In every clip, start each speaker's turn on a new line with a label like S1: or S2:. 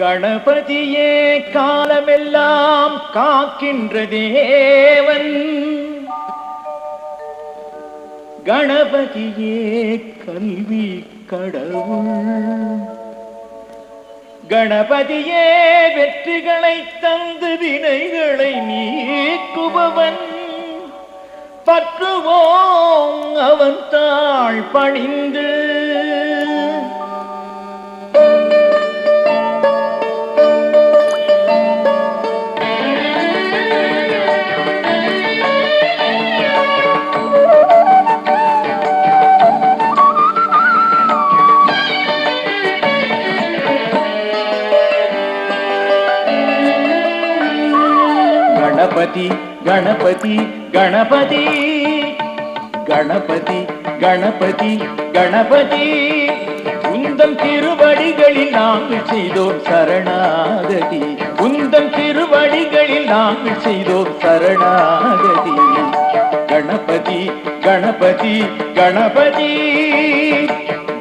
S1: கணபதியே காலமெல்லாம் காக்கின்ற தேவன், கணபதியே கல்வி கடவுள், கணபதியே வெற்றிகளை தந்து வினைகளை நீக்குபவன், பற்றுவோம் அவன் தாழ் பணிந்து. கணபதி கணபதி கணபதி கணபதி கணபதி கணபதி, உந்தம் திருவடிகளில் நாங்கள் செய்தோம் சரணாகதி, உந்தம் திருவடிகளில் நாங்கள் செய்தோம் சரணாகதி. கணபதி கணபதி கணபதி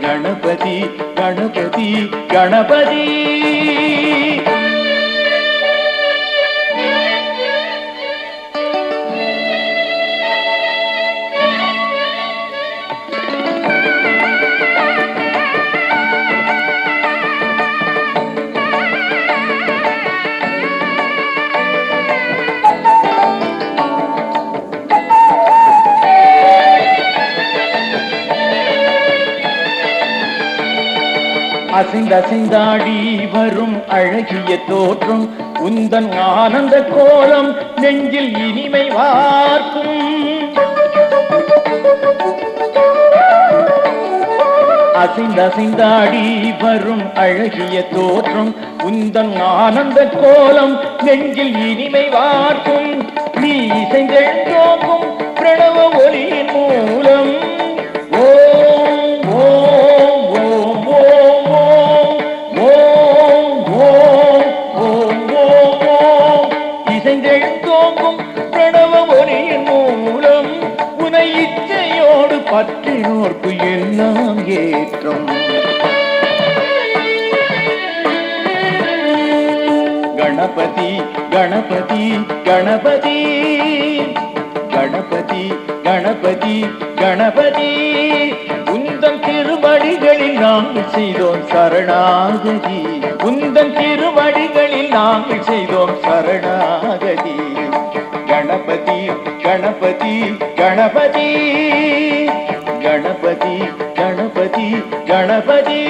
S1: கணபதி கணபதி கணபதி. அசைந்தாடி வரும் அழகிய தோற்றம், உந்தன் ஆனந்த கோலம் நெஞ்சில் இனிமை வார்க்கும். அசைந்தாடி வரும் அழகிய தோற்றம், உந்தன் ஆனந்த கோலம் நெஞ்சில் இனிமை வார்க்கும். நீ இசைந்தெழுந்தோக்கும் பிரணவ ஒலியின் மூலம் பிரணவ ஒலியின் மூலம் உனை இச்சையோடு பற்றினோர்க்கு எல்லாம் ஏற்றம். கணபதி கணபதி கணபதி கணபதி கணபதி கணபதி, உந்தன் திருவடிகளில் நாங்கள் செய்தோம் சரணாகதி, உந்தன் திருவடிகளில் நாங்கள் செய்தோம் சரணாகதி. கணபதி கணபதி கணபதி கணபதி கணபதி கணபதி.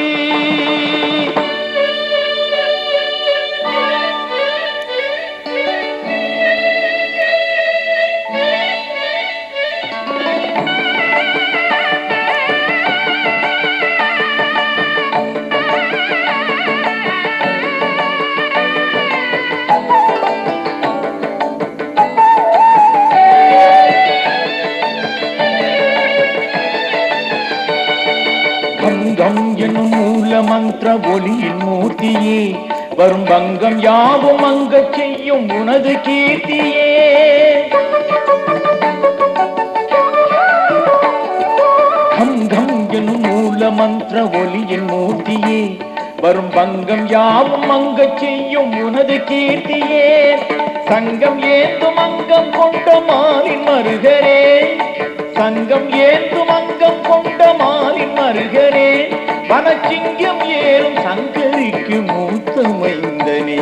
S1: பங்கம் என்னும் மூல மந்திர ஒளியின் மூர்த்தியே, வரும் பங்கம் யாவும் அங்க செய்யும் உனது கீர்த்தியே. பங்கம் என்னும் மூல மந்திர ஒளியின் மூர்த்தியே, வரும் பங்கம் யாவும் அங்க செய்யும் உனது கீர்த்தியே. சங்கம் ஏந்தும் அங்கம் கொண்ட மாலின் மருகரே, சங்கம் ஏந்தும் அங்கம் கொண்ட மாலின் மருகரே, வனச்சிங்கம் ஏறும் சங்கரிக்கு மூத்த மைந்தனே.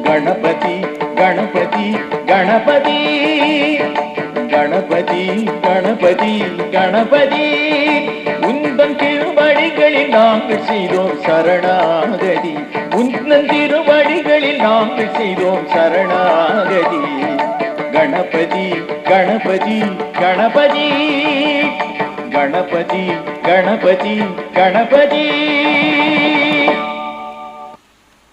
S1: கணபதி கணபதி கணபதி கணபதி கணபதி கணபதி, உந்தன் திருவடிகளில் நாங்கள் செய்தோம் சரணாகதி, உந்தன் திருவடிகளில் நாங்கள் செய்தோம் சரணாகதி. கணபதி கணபதி கணபதி கணபதி கணபதி கணபதி.